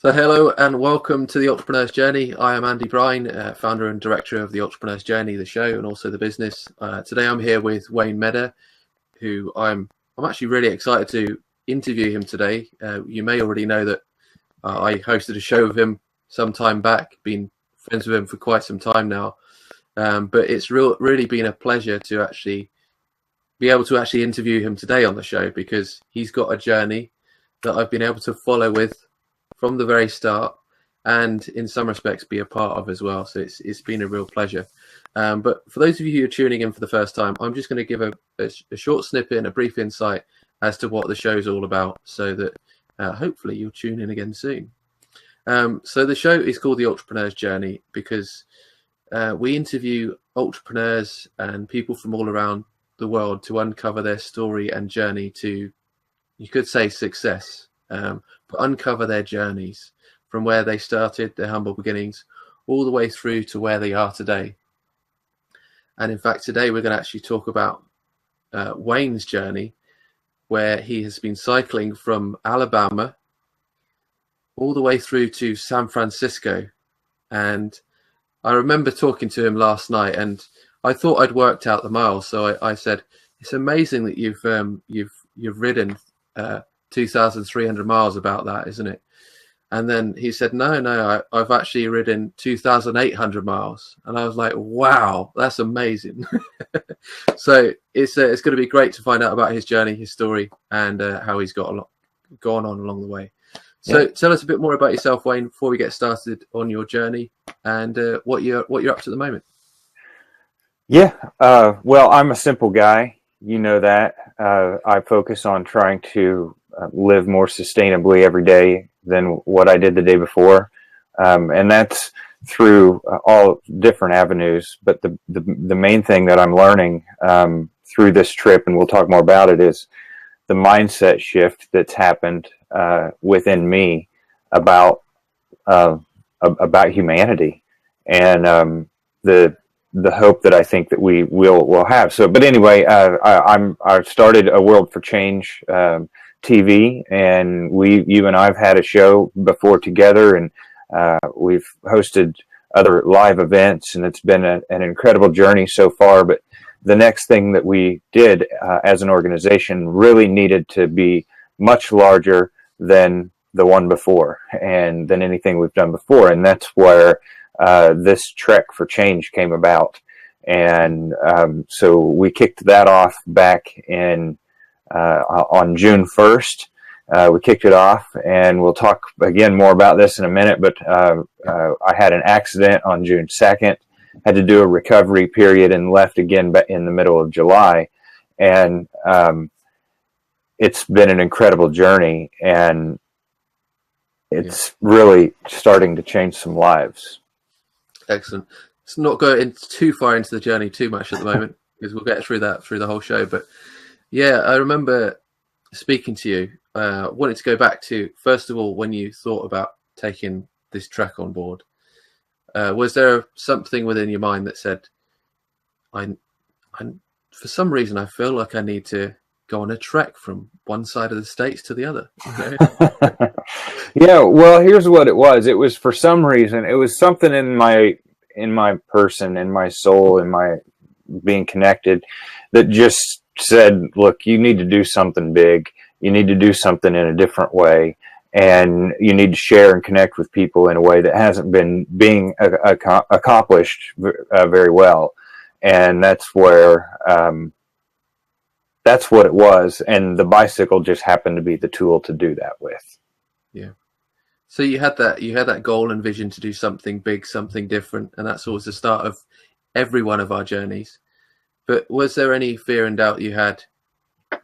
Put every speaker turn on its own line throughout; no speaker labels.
So hello and welcome to the Entrepreneur's Journey. I am Andy Brine, founder and director of the Entrepreneur's Journey, the show, and also the business. Today I'm here with Wayne Meador, who I'm actually really excited to interview him today. You may already know that I hosted a show with him some time back, been friends with him for quite some time now. But it's really been a pleasure to actually be able to actually interview him today on the show, because he's got a journey that I've been able to follow with from the very start, and in some respects be a part of as well. So it's been a real pleasure. But for those of you who are tuning in for the first time, I'm just going to give a short snippet and a brief insight as to what the show is all about, so that hopefully you'll tune in again soon. So the show is called The Entrepreneur's Journey because we interview entrepreneurs and people from all around the world to uncover their story and journey to, you could say, success. But uncover their journeys from where they started, their humble beginnings, all the way through to where they are today. And in fact, today we're going to actually talk about Wayne's journey, where he has been cycling from Alabama all the way through to San Francisco. And I remember talking to him last night, and I thought I'd worked out the miles. So I said, "It's amazing that you've ridden 2,300 miles about that, isn't it?" And then he said, no, I've actually ridden 2,800 miles. And I was like, wow, that's amazing. So it's going to be great to find out about his journey, his story, and how he's gone on along the way. So Tell us a bit more about yourself, Wayne, before we get started on your journey and what you're up to at the moment.
Yeah, well, I'm a simple guy. You know that. I focus on trying to live more sustainably every day than what I did the day before. And that's through all different avenues. But the main thing that I'm learning through this trip, and we'll talk more about it, is the mindset shift that's happened within me about humanity and the hope that I think that we will have. So, but anyway, I started a World for Change TV, and you and I've had a show before together, and we've hosted other live events, and it's been an incredible journey so far. But the next thing that we did as an organization really needed to be much larger than the one before, and than anything we've done before, and that's where this Trek for Change came about. And so we kicked that off back in on June 1st. We kicked it off, and we'll talk again more about this in a minute, but I had an accident on June 2nd, had to do a recovery period, and left again in the middle of July. And it's been an incredible journey, and it's really starting to change some lives.
Excellent. Let's not go too far into the journey too much at the moment, because we'll get through the whole show. But yeah, I remember speaking to you. Wanted to go back to, first of all, when you thought about taking this trek on board. Was there something within your mind that said, "I for some reason I feel like I need to go on a trek from one side of the States to the other"? You know?
Yeah, well, here's what it was. It was, for some reason, it was something in my person, in my soul, in my being connected, that just said, look, you need to do something big. You need to do something in a different way. And you need to share and connect with people in a way that hasn't been being accomplished very well. And that's where, that's what it was. And the bicycle just happened to be the tool to do that with.
Yeah. So you had that goal and vision to do something big, something different, and that's always the start of every one of our journeys. But was there any fear and doubt you had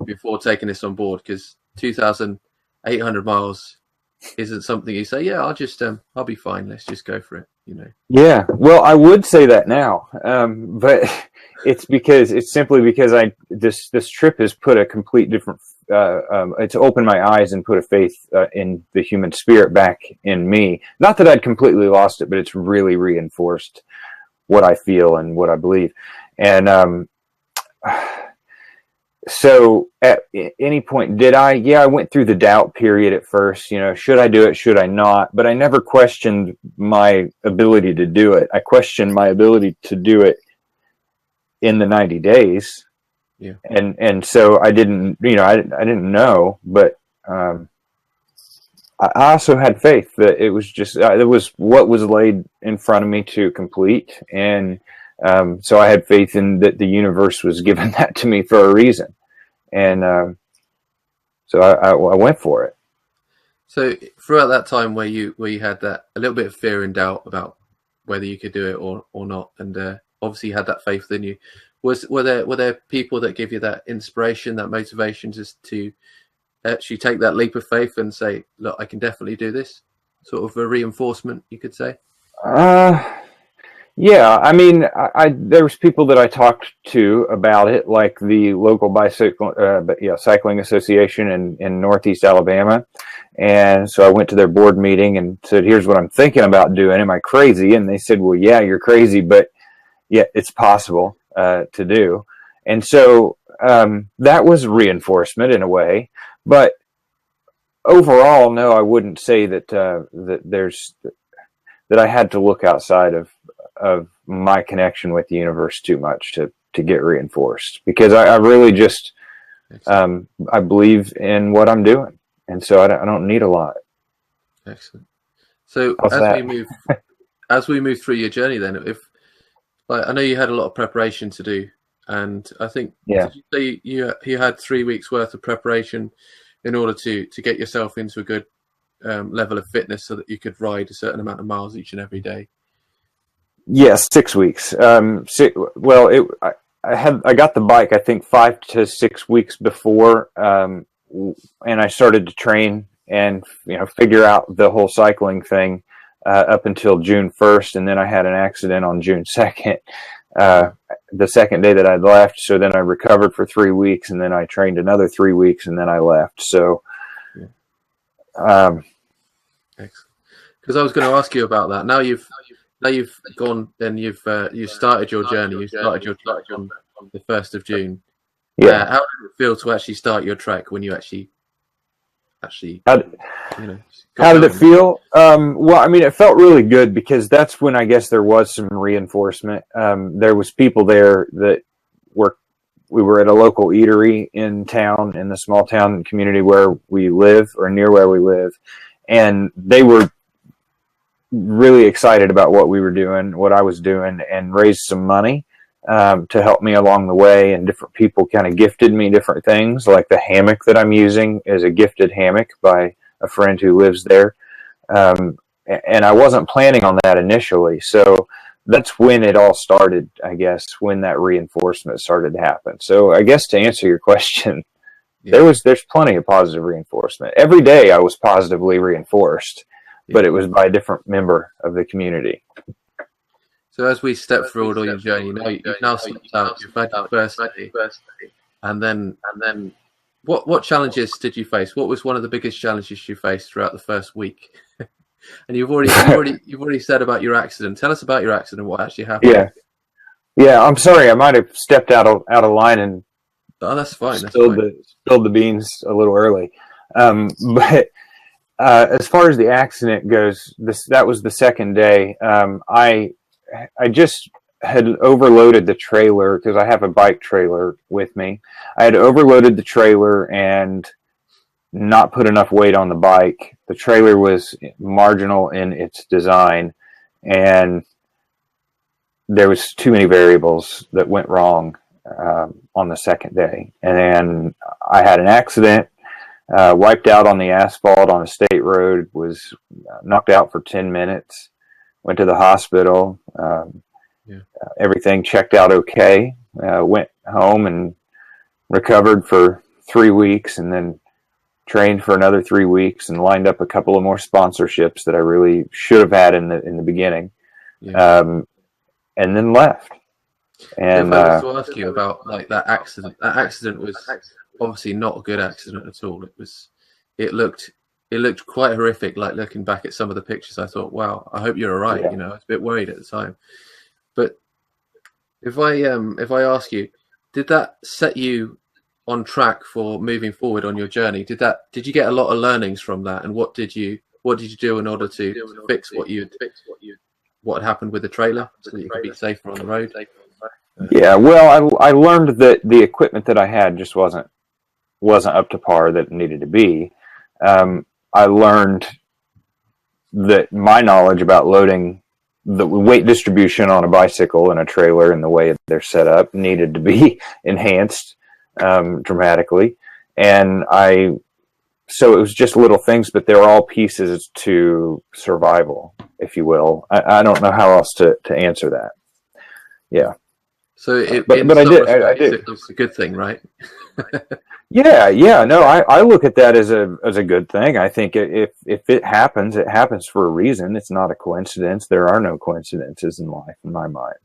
before taking this on board? Because 2,800 miles isn't something you say, yeah, I'll be fine. Let's just go for it, you know?
Yeah. Well, I would say that now, but it's simply because this trip has put a complete different. It's opened my eyes and put a faith in the human spirit back in me. Not that I'd completely lost it, but it's really reinforced what I feel and what I believe. And So at any point, did I? Yeah, I went through the doubt period at first. Should I do it? Should I not? But I never questioned my ability to do it. I questioned my ability to do it in the 90 days.
Yeah.
And so I didn't, I didn't know, but I also had faith that it was just, it was what was laid in front of me to complete. And so I had faith in that the universe was giving that to me for a reason. And so I went for it.
So throughout that time where you had that a little bit of fear and doubt about whether you could do it or not, and obviously you had that faith in you, were there people that give you that inspiration, that motivation just to actually take that leap of faith and say, look, I can definitely do this? Sort of a reinforcement, you could say.
Yeah, I mean, there was people that I talked to about it, like the local cycling association in Northeast Alabama, and so I went to their board meeting and said, "Here's what I'm thinking about doing. Am I crazy?" And they said, "Well, yeah, you're crazy, but yeah, it's possible to do." And so that was reinforcement in a way, but overall, no, I wouldn't say that that I had to look outside of my connection with the universe too much to get reinforced, because I really just I believe in what I'm doing, and so I don't need a lot.
Excellent. So as we move through your journey, then, if I know you had a lot of preparation to do, and I think did you say you had 3 weeks worth of preparation in order to get yourself into a good level of fitness so that you could ride a certain amount of miles each and every day?
Yes, 6 weeks. I got the bike, I think, 5 to 6 weeks before, and I started to train and figure out the whole cycling thing up until June 1st, and then I had an accident on June 2nd, the second day that I'd left. So then I recovered for 3 weeks, and then I trained another 3 weeks, and then I left. So,
excellent. Because I was going to ask you about that. Now you've gone and you've started your journey. You started your trek on the 1st of June.
Yeah.
How did it feel to actually start your trek when you actually
how did it feel? Well, I mean, it felt really good, because that's when I guess there was some reinforcement. There was people there that we were at a local eatery in town, in the small town community where we live, or near where we live, and they were really excited about what we were doing, what I was doing, and raised some money to help me along the way. And different people kind of gifted me different things, like the hammock that I'm using is a gifted hammock by a friend who lives there. And I wasn't planning on that initially. So that's when it all started, I guess, when that reinforcement started to happen. So I guess to answer your question, there's plenty of positive reinforcement. Every day I was positively reinforced, but it was by a different member of the community.
So as we step through all your journey, you've now stepped out, you've had your first day, and then what challenges did you face? What was one of the biggest challenges you faced throughout the first week? And you've already said about your accident. Tell us about your accident. What actually happened?
Yeah. I'm sorry, I might have stepped out of line and
that's fine.
Spilled the beans a little early. But as far as the accident goes, that was the second day. I just had overloaded the trailer, because I have a bike trailer with me. I had overloaded the trailer and not put enough weight on the bike. The trailer was marginal in its design, and there was too many variables that went wrong on the second day. And then I had an accident, wiped out on the asphalt on a state road, was knocked out for 10 minutes, went to the hospital. Everything checked out okay. Went home and recovered for 3 weeks, and then trained for another 3 weeks, and lined up a couple of more sponsorships that I really should have had in the beginning. And then left. And
if I was to ask you about that accident was obviously not a good accident at all. It looked quite horrific. Like, looking back at some of the pictures, I thought, wow, I hope you're all right. I was a bit worried at the time. But if I ask you, did that set you on track for moving forward on your journey? Did you get a lot of learnings from that, and what did you do in order to fix what had happened with the trailer so that you could be safer on the road?
Yeah, well, I learned that the equipment that I had just wasn't up to par that it needed to be. I learned that my knowledge about loading the weight distribution on a bicycle and a trailer and the way they're set up needed to be enhanced dramatically. And so it was just little things, but they're all pieces to survival, if you will. I don't know how else to answer that. Yeah.
So
but I did.
It's a good thing, right?
Yeah. No, I look at that as a good thing. I think if it happens for a reason. It's not a coincidence. There are no coincidences in life, in my mind.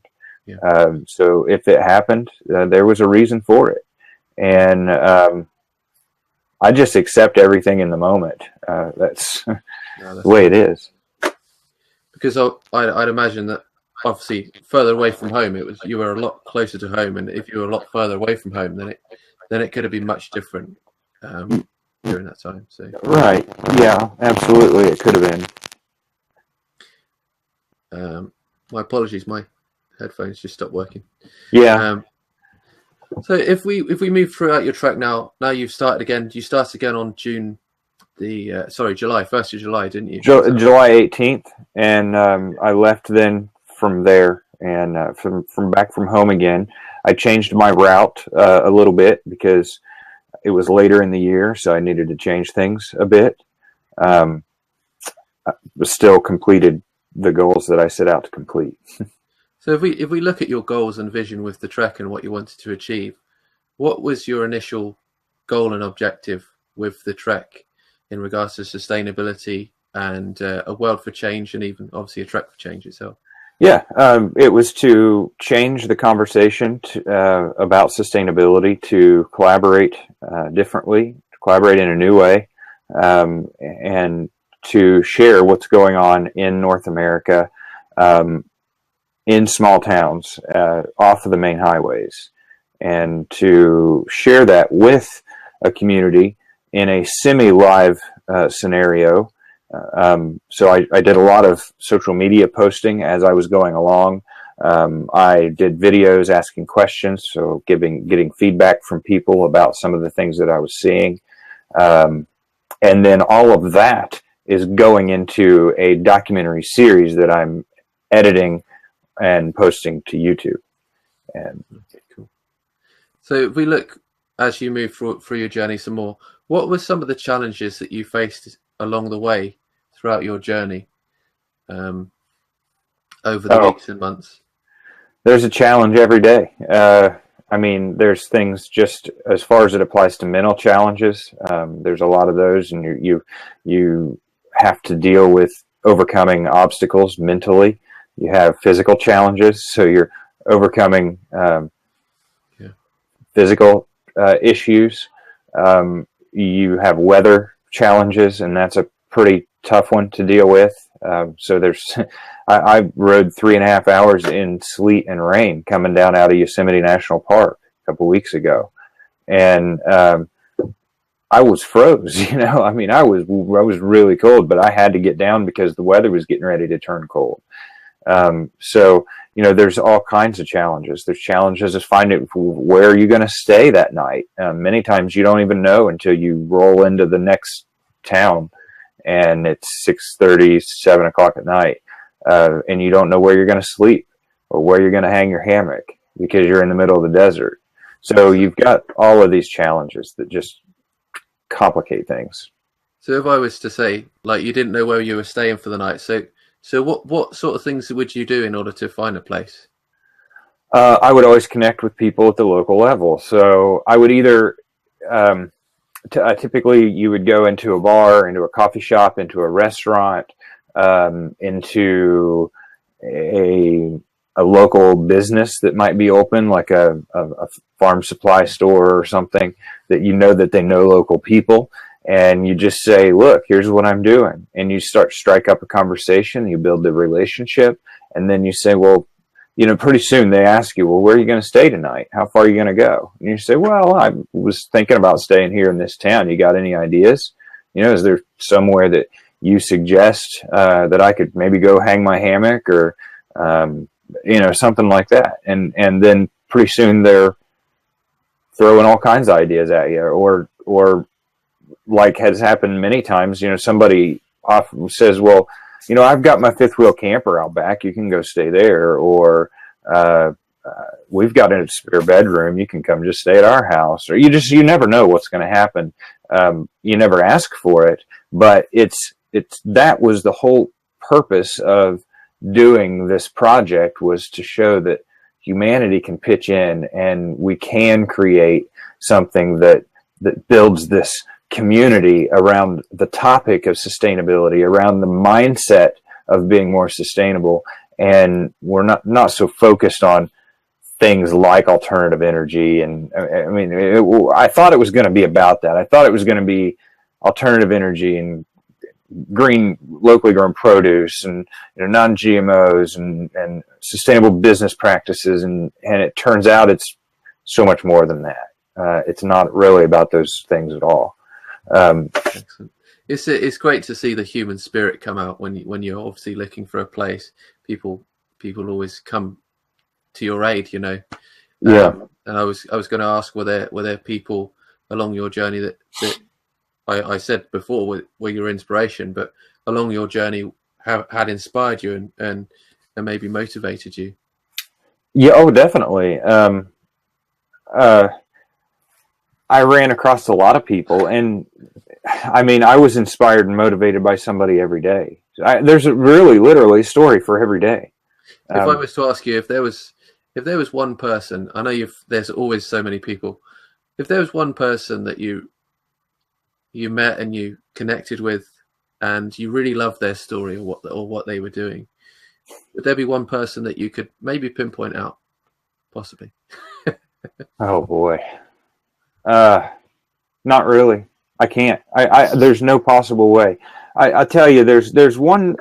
Yeah.
So if it happened, there was a reason for it, and I just accept everything in the moment. That's the way it is.
Because I'd imagine that obviously further away from home, you were a lot closer to home, and if you were a lot further away from home, then it could have been much different during that time. So
right, yeah, absolutely, it could have
been. My apologies, my headphones just stopped working.
Yeah.
So if we move throughout your trek now you've started again. You started again on July 1st of July, didn't you?
July 18th, and I left then from there, and from back from home again. I changed my route a little bit because it was later in the year, so I needed to change things a bit. I still completed the goals that I set out to complete.
So if we look at your goals and vision with the trek and what you wanted to achieve, what was your initial goal and objective with the trek in regards to sustainability and a world for change, and even obviously a trek for change itself?
Yeah, it was to change the conversation about sustainability, to collaborate differently, to collaborate in a new way, and to share what's going on in North America, in small towns, off of the main highways, and to share that with a community in a semi-live scenario. So I did a lot of social media posting as I was going along. I did videos asking questions, so getting feedback from people about some of the things that I was seeing. And then all of that is going into a documentary series that I'm editing and posting to YouTube. And
okay, cool. So if we look as you move through your journey some more, what were some of the challenges that you faced along the way throughout your journey over the weeks and months?
There's a challenge every day. I mean, there's things just as far as it applies to mental challenges. There's a lot of those, and you have to deal with overcoming obstacles mentally. You have physical challenges, so you're overcoming physical issues. You have weather challenges, and that's a pretty tough one to deal with. So there's, I rode 3.5 hours in sleet and rain coming down out of Yosemite National Park a couple weeks ago, and I was froze. I mean, I was really cold, but I had to get down because the weather was getting ready to turn cold. So there's all kinds of challenges. There's challenges of finding where you're going to stay that night. Many times you don't even know until you roll into the next town, and it's 6:30, 7 o'clock at night, and you don't know where you're going to sleep or where you're going to hang your hammock because you're in the middle of the desert. So you've got all of these challenges that just complicate things.
So if I was to say, like, you didn't know where you were staying for the night, so what sort of things would you do in order to find a place?
I would always connect with people at the local level. So I would either typically you would go into a bar, into a coffee shop, into a restaurant, into a local business that might be open, like a farm supply store or something that they know local people. And you just say, look, here's what I'm doing. And you strike up a conversation, you build the relationship. And then you say, well, pretty soon they ask you, well, where are you going to stay tonight? How far are you going to go? And you say, well, I was thinking about staying here in this town. You got any ideas? Is there somewhere that you suggest that I could maybe go hang my hammock or, something like that? And then pretty soon they're throwing all kinds of ideas at you, or like has happened many times, somebody often says, well, I've got my fifth wheel camper out back. You can go stay there. Or we've got a spare bedroom. You can come just stay at our house. Or you never know what's going to happen. You never ask for it, but that was the whole purpose of doing this project, was to show that humanity can pitch in and we can create something that builds this community around the topic of sustainability, around the mindset of being more sustainable. And we're not so focused on things like alternative energy. And I thought it was going to be about that. I thought it was going to be alternative energy and green, locally grown produce and non-GMOs and sustainable business practices. And it turns out it's so much more than that. It's not really about those things at all.
Excellent. It's great to see the human spirit come out when you're obviously looking for a place. People always come to your aid,
Yeah.
And I was going to ask, were there people along your journey that I said before were your inspiration, but along your journey had inspired you and maybe motivated you?
Yeah. Oh, definitely. I ran across a lot of people, and I was inspired and motivated by somebody every day. There's literally a story for every day.
If I was to ask you, if there was one person, I know there's always so many people. If there was one person that you met and you connected with, and you really loved their story or what they were doing, would there be one person that you could maybe pinpoint out, possibly?
Oh boy. Not really. I can't. There's no possible way. I tell you, there's one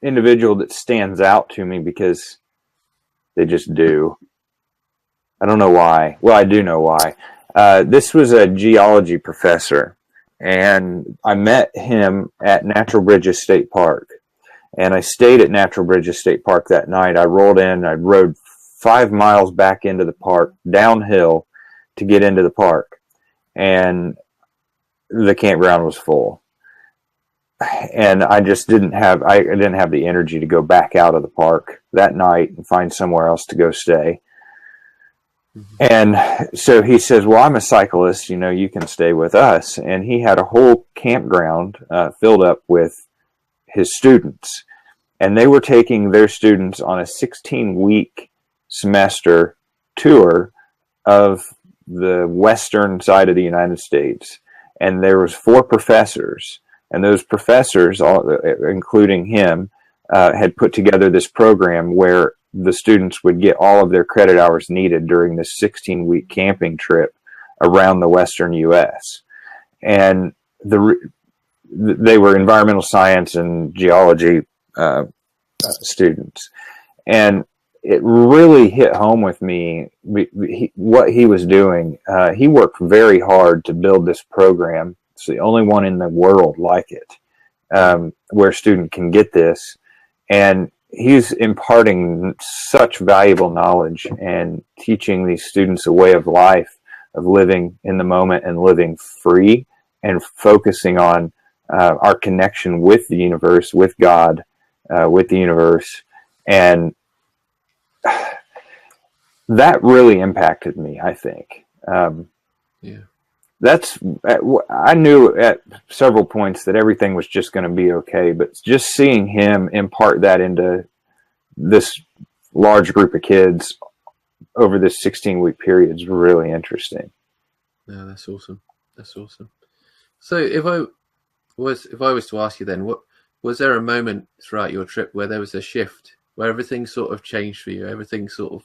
individual that stands out to me because they just do. I don't know why. Well, I do know why. This was a geology professor, and I met him at Natural Bridges State Park. And I stayed at Natural Bridges State Park that night. I rolled in. I rode 5 miles back into the park, downhill, to get into the park. And the campground was full. And I just didn't have the energy to go back out of the park that night and find somewhere else to go stay. Mm-hmm. And so he says, well, I'm a cyclist, you can stay with us. And he had a whole campground filled up with his students. And they were taking their students on a 16-week semester tour of the western side of the United States. And there was 4 professors. And those professors, including him, had put together this program where the students would get all of their credit hours needed during this 16-week camping trip around the western U.S. And they were environmental science and geology students. And it really hit home with me what he was doing. He worked very hard to build this program. It's the only one in the world like it, where a student can get this. And he's imparting such valuable knowledge and teaching these students a way of life, of living in the moment and living free and focusing on our connection with the universe, with God, with the universe. And that really impacted me, I think.
Yeah.
I knew at several points that everything was just going to be okay, but just seeing him impart that into this large group of kids over this 16-week period is really interesting.
Yeah, that's awesome. That's awesome. So if I was to ask you then, was there a moment throughout your trip where there was a shift, where everything sort of changed for you? Everything sort of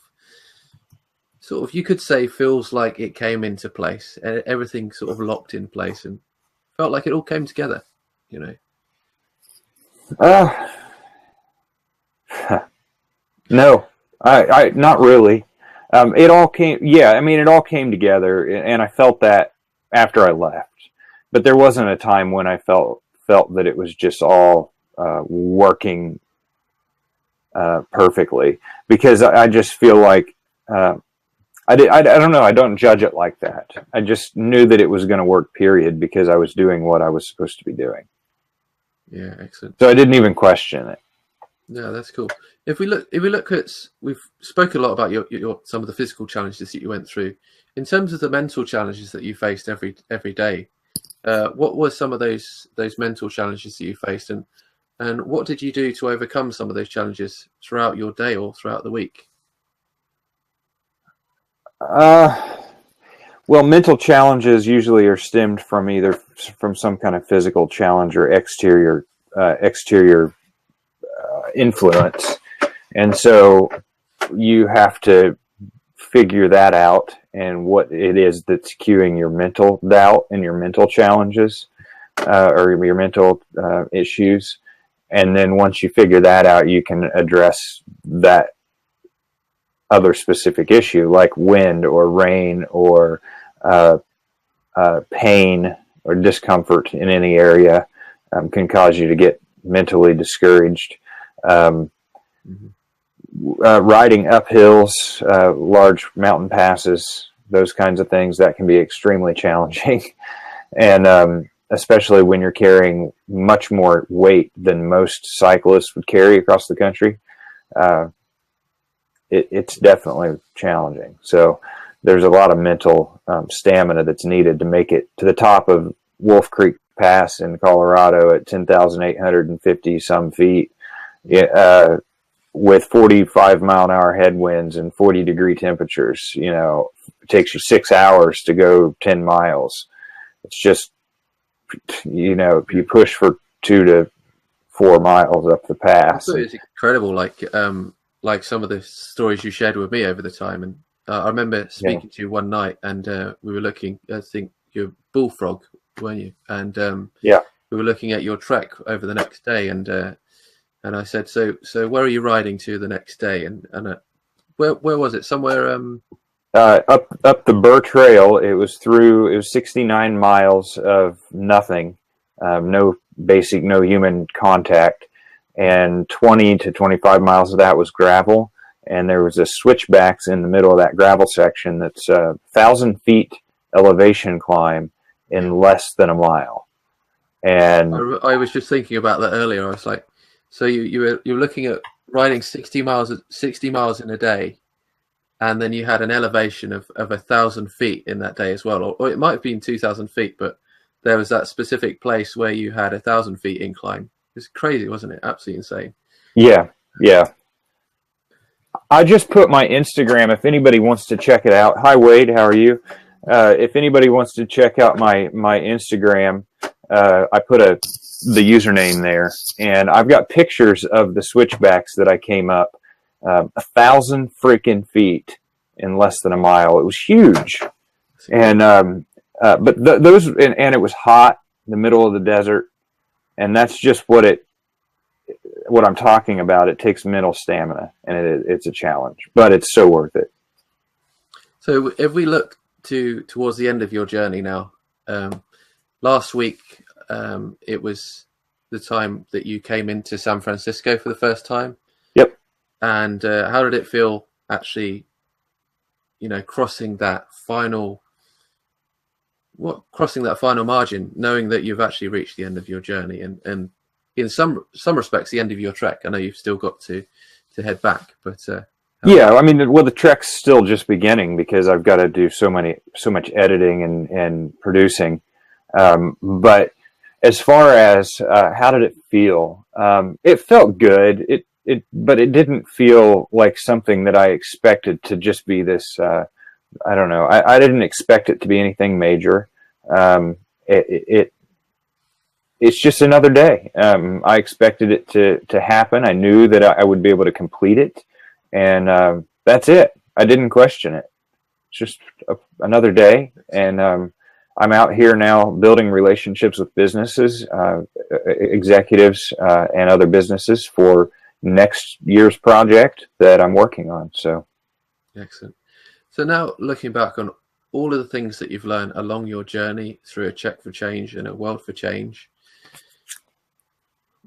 you could say feels like it came into place, and everything sort of locked in place and felt like it all came together,
No, I not really. It all came, yeah, I mean, it all came together, and I felt that after I left. But there wasn't a time when I felt that it was just all working perfectly, because I just feel like I don't know. I don't judge it like that. I just knew that it was going to work, period, because I was doing what I was supposed to be doing.
Yeah, excellent.
So I didn't even question it.
Yeah, that's cool. If we look at, we've spoken a lot about your some of the physical challenges that you went through. In terms of the mental challenges that you faced every day, what were some of those mental challenges that you faced, and what did you do to overcome some of those challenges throughout your day or throughout the week?
Well, mental challenges usually are stemmed from either from some kind of physical challenge or exterior influence, and so you have to figure that out and what it is that's cueing your mental doubt and your mental challenges or your mental issues. And then once you figure that out, you can address that other specific issue, like wind or rain or pain or discomfort in any area can cause you to get mentally discouraged. Riding up hills, large mountain passes, those kinds of things, that can be extremely challenging. And especially when you're carrying much more weight than most cyclists would carry across the country, it's definitely challenging. So there's a lot of mental stamina that's needed to make it to the top of Wolf Creek Pass in Colorado at 10,850 some feet. With 45-mile-an-hour headwinds and 40-degree temperatures. You know, it takes you 6 hours to go 10 miles. It's just, you know, you push for 2 to 4 miles up the pass.
It's incredible, like some of the stories you shared with me over the time. And I remember speaking to you one night, and we were looking, I think you're Bullfrog, weren't you? And we were looking at your trek over the next day, and I said, so where are you riding to the next day? And where was it? Somewhere
up the Burr Trail. It was 69 miles of nothing, no human contact, and 20 to 25 miles of that was gravel. And there was a switchbacks in the middle of that gravel section that's 1,000 feet elevation climb in less than a mile. And
I was just thinking about that earlier. I was like, so you're looking at riding 60 miles in a day, and then you had an elevation of 1,000 feet in that day as well, or it might have been 2,000 feet, but there was that specific place where you had 1,000 feet incline. It's crazy, wasn't it? Absolutely insane.
Yeah. I just put my Instagram, if anybody wants to check it out. Hi, Wade, how are you? If anybody wants to check out my Instagram, I put the username there, and I've got pictures of the switchbacks that I came up 1,000 freaking feet in less than a mile. It was huge. And but those and it was hot in the middle of the desert, and that's just what I'm talking about. It takes mental stamina, and it's a challenge, but it's so worth it.
So if we look towards the end of your journey now, last week it was the time that you came into San Francisco for the first time.
Yep.
And how did it feel actually, crossing that final margin, knowing that you've actually reached the end of your journey, and in some respects the end of your trek? I know you've still got to head back, but
I mean, the trek's still just beginning, because I've got to do so much editing and producing. But as far as how did it feel, it felt good. But it didn't feel like something that I expected to just be this. I don't know. I didn't expect it to be anything major. It's just another day. I expected it to happen. I knew that I would be able to complete it, and that's it. I didn't question it. It's just another day, and I'm out here now building relationships with businesses, executives, and other businesses for next year's project that I'm working on. So
excellent. So now looking back on all of the things that you've learned along your journey through A Check for Change and A World for Change,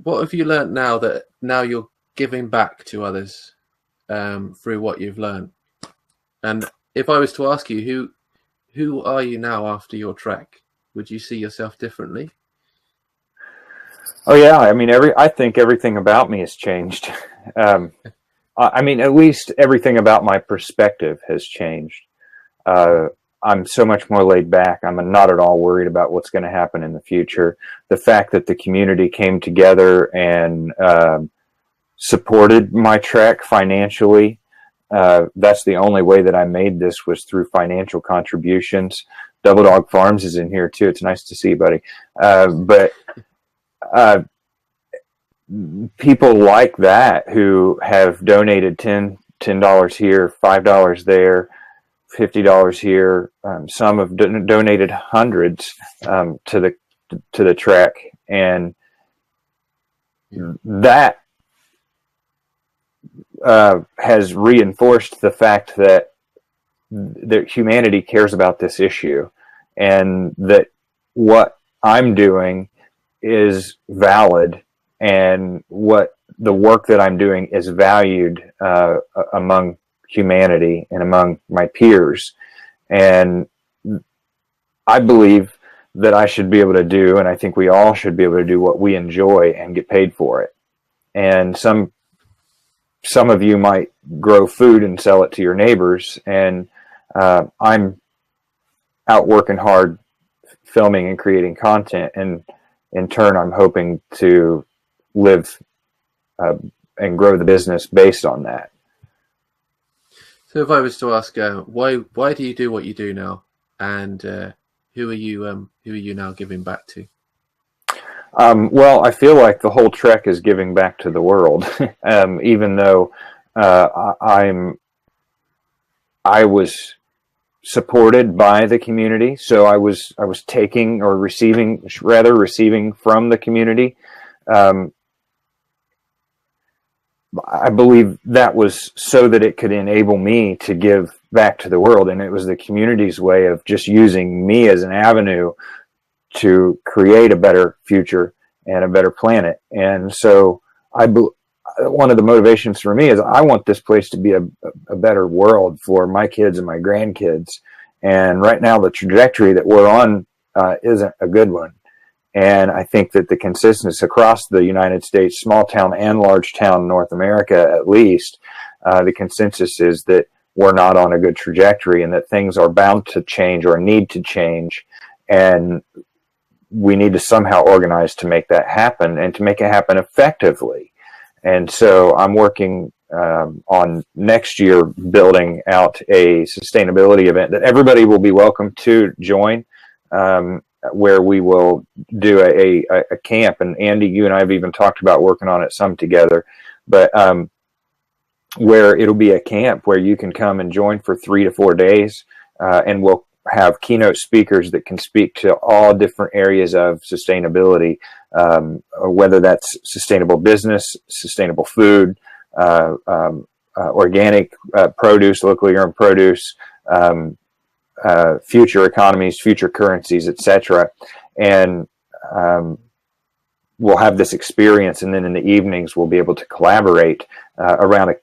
what have you learned now that now you're giving back to others through what you've learned? And if I was to ask you, who are you now after your trek? Would you see yourself differently?
Oh yeah, I mean, I think everything about me has changed. I mean, at least everything about my perspective has changed. I'm so much more laid back. I'm not at all worried about what's going to happen in the future. The fact that the community came together and supported my trek financially. That's the only way that I made this, was through financial contributions. Double Dog Farms is in here too. It's nice to see you, buddy. But people like that who have donated $10 here, $5 there, $50 here. Some have donated hundreds to the trek, and that has reinforced the fact that humanity cares about this issue, and that what I'm doing is valid, and what the work that I'm doing is valued among humanity and among my peers. And I believe that I should be able to do, and I think we all should be able to do, what we enjoy and get paid for it. And some of you might grow food and sell it to your neighbors, and I'm out working hard filming and creating content, and in turn I'm hoping to live and grow the business based on that.
So if I was to ask, why do you do what you do now, and who are you now giving back to?
Well, I feel like the whole trek is giving back to the world, even though I was supported by the community. So I was taking, or receiving from the community. I believe that was so that it could enable me to give back to the world, and it was the community's way of just using me as an avenue to create a better future and a better planet. And so one of the motivations for me is I want this place to be a better world for my kids and my grandkids. And right now the trajectory that we're on isn't a good one. And I think that the consensus across the United States, small town and large town North America at least, the consensus is that we're not on a good trajectory, and that things are bound to change or need to change. And we need to somehow organize to make that happen, and to make it happen effectively. And so I'm working on next year building out a sustainability event that everybody will be welcome to join, where we will do a camp. And Andy, you and I have even talked about working on it some together, but where it'll be a camp where you can come and join for 3 to 4 days, and we'll have keynote speakers that can speak to all different areas of sustainability, whether that's sustainable business, sustainable food, organic produce, locally earned produce, future economies, future currencies, etc. And we'll have this experience, and then in the evenings we'll be able to collaborate around a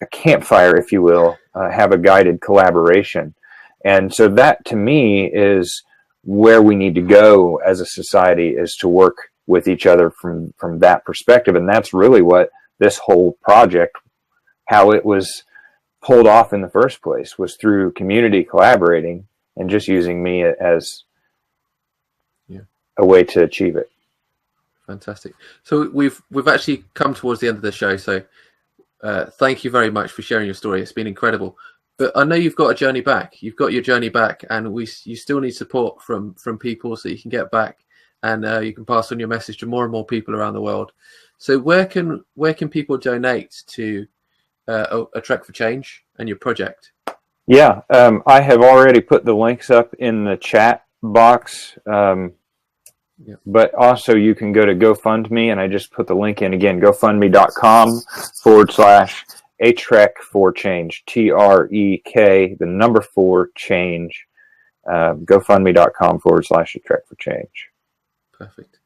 campfire, if you will, have a guided collaboration. And so that, to me, is where we need to go as a society, is to work with each other from that perspective. And that's really what this whole project, how it was pulled off in the first place, was through community collaborating and just using me as a way to achieve it.
Fantastic. So we've actually come towards the end of the show. So thank you very much for sharing your story. It's been incredible. But I know you've got a journey back. You've got your journey back, and you still need support from people so you can get back, and you can pass on your message to more and more people around the world. So where can people donate to a Trek for Change and your project?
Yeah, I have already put the links up in the chat box.
Yeah.
But also you can go to GoFundMe, and I just put the link in again, GoFundMe.com/A-Trek4Change, TREK, the number 4 change, GoFundMe.com/A-Trek4Change.
Perfect.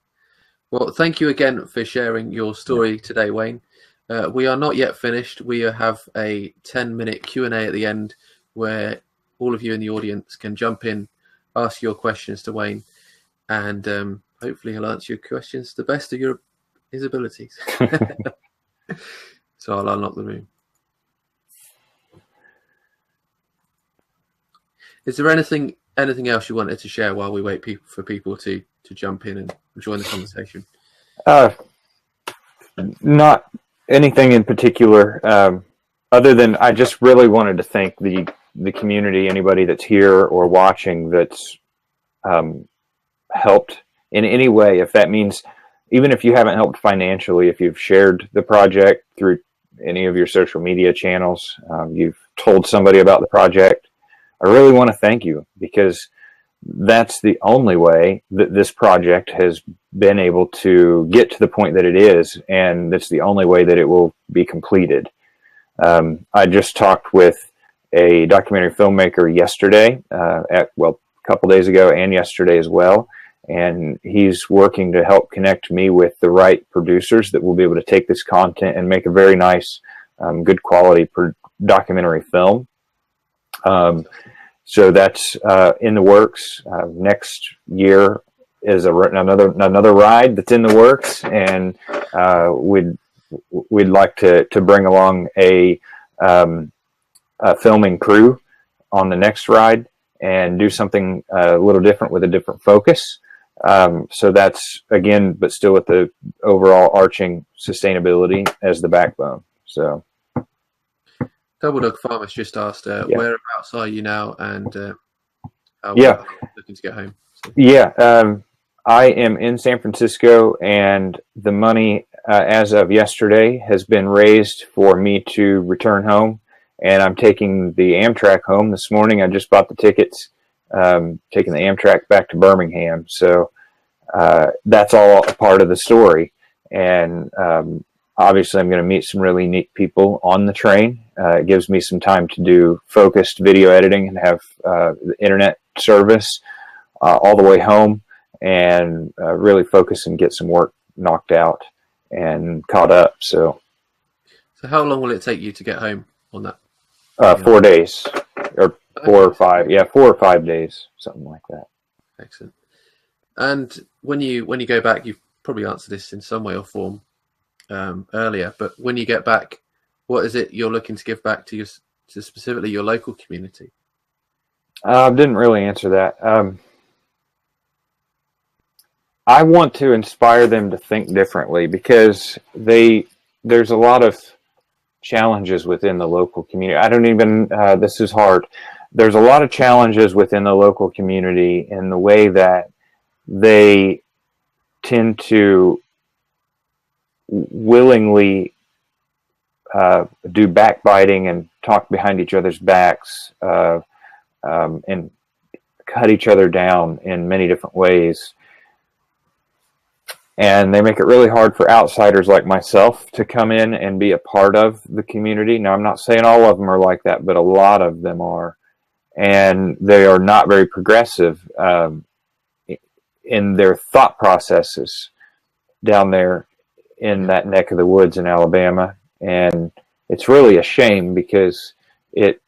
Well, thank you again for sharing your story today, Wayne. We are not yet finished. We have a 10-minute Q&A at the end where all of you in the audience can jump in, ask your questions to Wayne, and hopefully he'll answer your questions to the best of his abilities. So I'll unlock the room. Is there anything else you wanted to share while we wait for people to jump in and join the conversation?
Not anything in particular, other than I just really wanted to thank the community, anybody that's here or watching that's helped in any way. If that means, even if you haven't helped financially, if you've shared the project through any of your social media channels, you've told somebody about the project, I really want to thank you, because that's the only way that this project has been able to get to the point that it is, and that's the only way that it will be completed. I just talked with a documentary filmmaker yesterday, a couple days ago, and yesterday as well, and he's working to help connect me with the right producers that will be able to take this content and make a very nice, good quality documentary film. So that's in the works. Next year is another ride that's in the works, and we'd like to bring along a filming crew on the next ride and do something a little different with a different focus. So that's, again, but still with the overall arching sustainability as the backbone. So.
Double Dog Farmers just asked, whereabouts are you now, and how looking to get home? So.
Yeah, I am in San Francisco, and the money as of yesterday has been raised for me to return home, and I'm taking the Amtrak home this morning. I just bought the tickets, taking the Amtrak back to Birmingham. So that's all a part of the story, and obviously I'm going to meet some really neat people on the train. It gives me some time to do focused video editing and have the internet service all the way home, and really focus and get some work knocked out and caught up. So
how long will it take you to get home on that?
4 days, or 4 or 5. Yeah, 4 or 5 days, something like that.
Excellent. And when you go back, you've probably answered this in some way or form earlier, but when you get back, what is it you're looking to give back to specifically your local community?
I didn't really answer that. I want to inspire them to think differently, because there's a lot of challenges within the local community. I don't even, this is hard. There's a lot of challenges within the local community in the way that they tend to willingly do backbiting and talk behind each other's backs, and cut each other down in many different ways. And they make it really hard for outsiders like myself to come in and be a part of the community. Now, I'm not saying all of them are like that, but a lot of them are. And they are not very progressive in their thought processes down there in that neck of the woods in Alabama. And it's really a shame, because it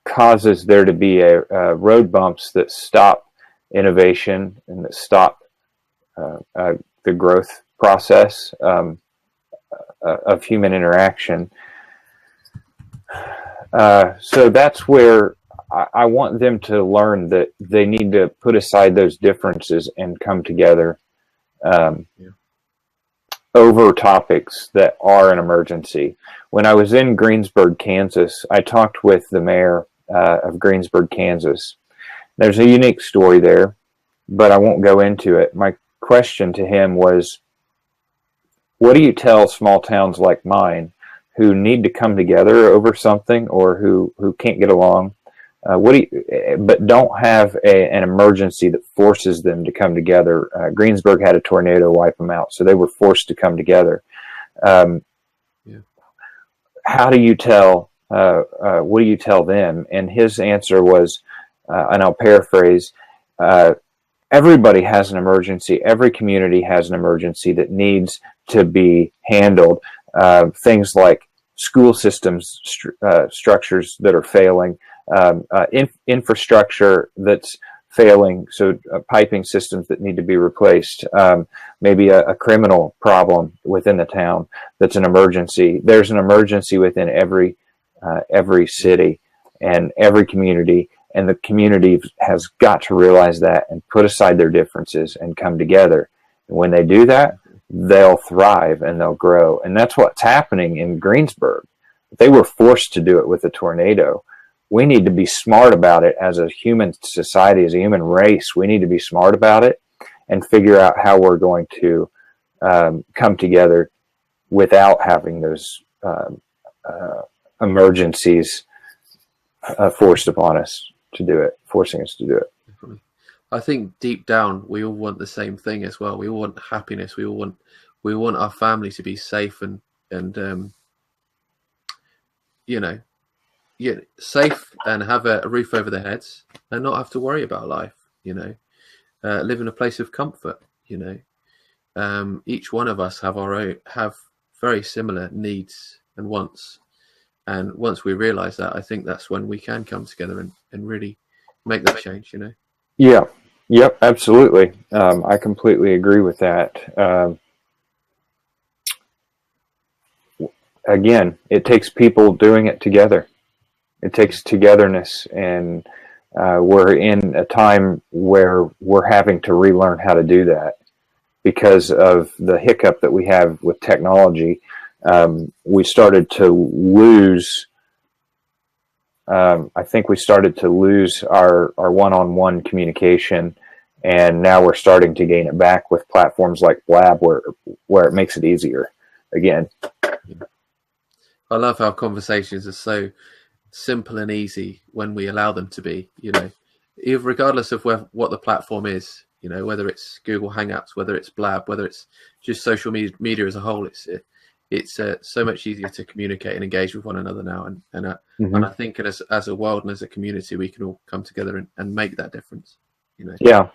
causes there to be road bumps that stop innovation and that stop the growth process of human interaction. So that's where I want them to learn that they need to put aside those differences and come together over topics that are an emergency. When I was in Greensburg, Kansas, I talked with the mayor of Greensburg, Kansas. There's a unique story there, but I won't go into it. My question to him was, what do you tell small towns like mine who need to come together over something, or who can't get along, But don't have an emergency that forces them to come together. Greensburg had a tornado wipe them out, so they were forced to come together. How do you tell? What do you tell them? And his answer was, and I'll paraphrase, everybody has an emergency. Every community has an emergency that needs to be handled. Things like school systems structures that are failing, infrastructure that's failing, so piping systems that need to be replaced, maybe a criminal problem within the town that's an emergency. There's an emergency within every city and every community, and the community has got to realize that and put aside their differences and come together. And when they do that, they'll thrive and they'll grow. And that's what's happening in Greensburg. They were forced to do it with a tornado. We need to be smart about it as a human society, as a human race. We need to be smart about it and figure out how we're going to come together without having those emergencies forced upon us to do it, forcing us to do it.
I think deep down we all want the same thing as well. We all want happiness. We want our family to be safe and safe and have a roof over their heads and not have to worry about life. Live in a place of comfort. Each one of us have very similar needs and wants, and once we realize that, I think that's when we can come together and really make that change.
Yeah. Yep, absolutely. I completely agree with that. Again, it takes people doing it together. It takes togetherness, and we're in a time where we're having to relearn how to do that because of the hiccup that we have with technology. We started to lose. I think we started to lose our one-on-one communication, and now we're starting to gain it back with platforms like Blab, where it makes it easier again.
I love how conversations are so simple and easy when we allow them to be. Regardless of what the platform is, whether it's Google Hangouts, whether it's Blab, whether it's just social media as a whole, it's so much easier to communicate and engage with one another now, and I think as a world and as a community, we can all come together and make that difference.
Yeah.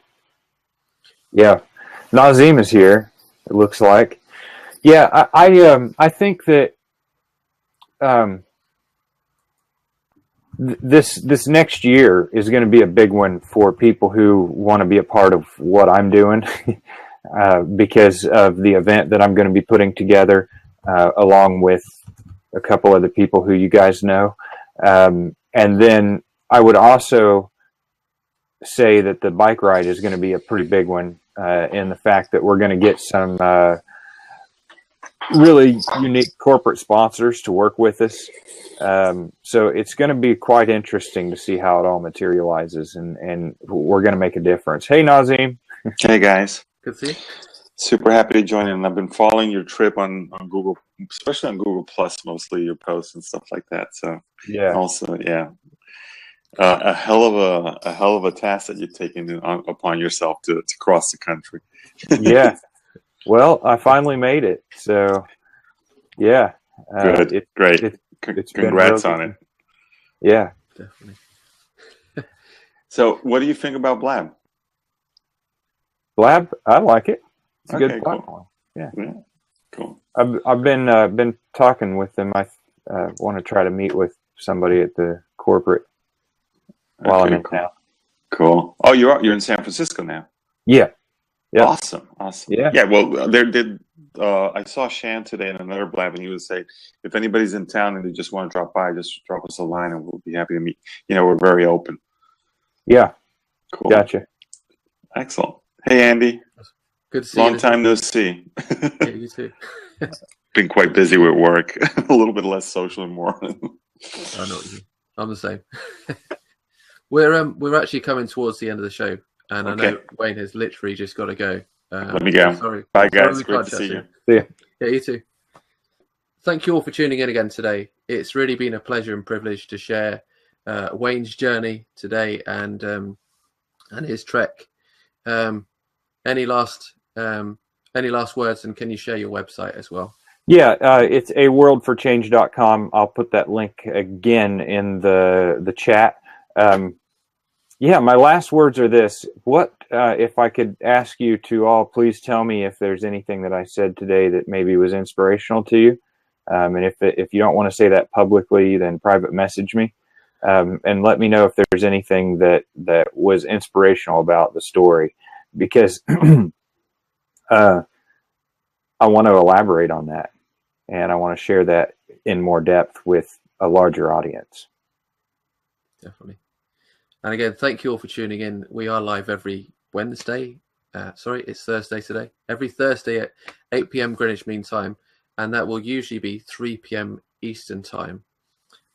Nazim is here. It looks like. Yeah, I think that this next year is going to be a big one for people who want to be a part of what I'm doing because of the event that I'm going to be putting together. Along with a couple other people who you guys know. And then I would also say that the bike ride is going to be a pretty big one in the fact that we're going to get some really unique corporate sponsors to work with us. So it's going to be quite interesting to see how it all materializes, and we're going to make a difference. Hey, Nazim.
Hey, guys.
Good to see you.
Super happy to join in. I've been following your trip on Google, especially on Google Plus, mostly your posts and stuff like that. So a hell of a task that you've taken upon yourself to cross the country.
Yeah, well, I finally made it. So yeah,
good, great. Congrats on it.
Yeah, definitely.
So, what do you think about Blab?
Blab, I like it. It's a good platform.
Cool. Yeah, cool.
I've been talking with them. I want to try to meet with somebody at the corporate while I'm in town.
Cool. Oh, you're in San Francisco now.
Yeah.
Awesome.
Yeah.
Well, I saw Shan today in another Blab, and he would say, if anybody's in town and they just want to drop by, just drop us a line, and we'll be happy to meet. We're very open.
Yeah.
Cool.
Gotcha.
Excellent. Hey, Andy.
Good to see
you. Long time no see.
Yeah, you too.
Been quite busy with work. A little bit less social and more.
I know what you mean. I'm the same. We're actually coming towards the end of the show, and I know Wayne has literally just got to go.
Let me go.
Sorry.
Bye, guys. Great to see you.
See ya.
Yeah, you too. Thank you all for tuning in again today. It's really been a pleasure and privilege to share Wayne's journey today and his trek. Any last words, and can you share your website as well?
Yeah, it's aworldforchange.com. I'll put that link again in the chat. Yeah, my last words are this. What if I could ask you to all please tell me if there's anything that I said today that maybe was inspirational to you. And if you don't want to say that publicly, then private message me. And let me know if there's anything that was inspirational about the story, because I want to elaborate on that, and I want to share that in more depth with a larger audience.
Definitely. And again, thank you all for tuning in. We are live every Wednesday. It's Thursday today. Every Thursday at 8 p.m. Greenwich Mean Time, and that will usually be 3 p.m. Eastern Time.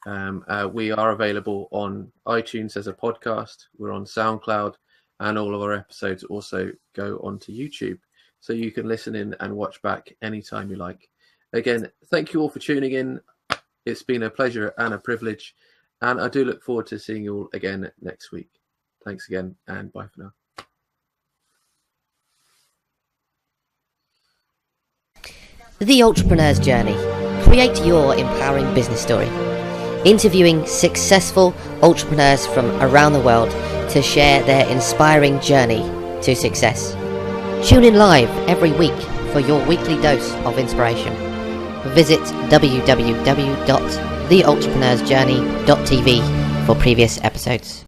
We are available on iTunes as a podcast. We're on SoundCloud, and all of our episodes also go onto YouTube, so you can listen in and watch back anytime you like. Again, thank you all for tuning in. It's been a pleasure and a privilege, and I do look forward to seeing you all again next week. Thanks again, and bye for now.
The Entrepreneur's Journey. Create your empowering business story. Interviewing successful entrepreneurs from around the world to share their inspiring journey to success. Tune in live every week for your weekly dose of inspiration. Visit www.theentrepreneur'sjourney.tv for previous episodes.